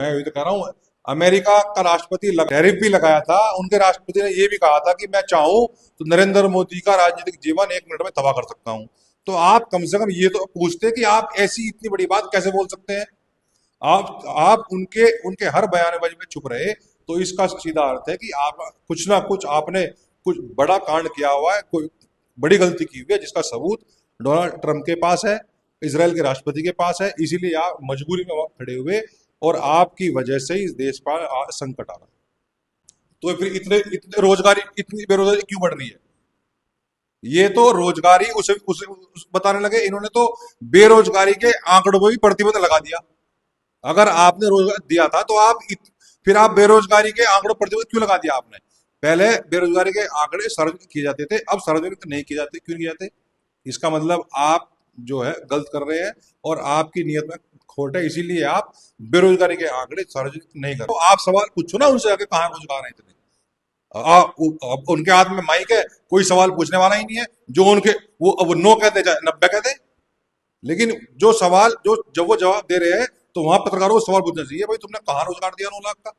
मैं ये तो कह रहा हूँ, अमेरिका का राष्ट्रपति टैरिफ भी लगाया था, उनके राष्ट्रपति ने ये भी कहा था कि मैं चाहूं तो नरेंद्र मोदी का राजनीतिक जीवन 1 मिनट में तबाह कर सकता हूं। तो आप कम से कम ये तो पूछते कि आप ऐसी इतनी बड़ी बात कैसे बोल सकते हैं। आप उनके उनके हर बयानबाजी में चुप रहे, तो इसका सीधा अर्थ है कि आप कुछ ना कुछ आपने कुछ बड़ा कांड किया हुआ है, कोई बड़ी गलती की हुई है, जिसका सबूत डोनाल्ड ट्रंप के पास है, इसराइल के राष्ट्रपति के पास है। इसीलिए आप मजबूरी में वहां खड़े हुए, और आपकी वजह से इस देश पर संकट आ रहा है। तो फिर इतने इतने रोजगारी इतनी बेरोजगारी क्यों बढ़ रही है? ये तो रोजगारी उसे बताने लगे, इन्होंने तो बेरोजगारी के आंकड़ों पर भी प्रतिबंध लगा दिया। अगर आपने रोजगार दिया था तो फिर आप बेरोजगारी के आंकड़ों पर प्रतिबंध क्यों लगा दिया आपने? पहले बेरोजगारी के आंकड़े सार्वजनिक किए जाते थे, अब सार्वजनिक नहीं किए जाते, क्यों नहीं जाते? इसका मतलब आप जो है गलत कर रहे हैं, और आपकी नीयत में खोट है, इसीलिए आप बेरोजगारी के आंकड़े सार्वजनिक नहीं कर रहे। तो आप सवाल पूछो ना उनसे आके, कहाँ रोजगार है इतने। अब उनके हाथ में माइक है, कोई सवाल पूछने वाला ही नहीं है। जो उनके वो नो कहते चाहे 90 कहते, लेकिन जो सवाल जो जब वो जवाब दे रहे हैं, तो वहां पत्रकारों को सवाल पूछना चाहिए, भाई तुमने कहाँ रोजगार दिया 9 लाख का?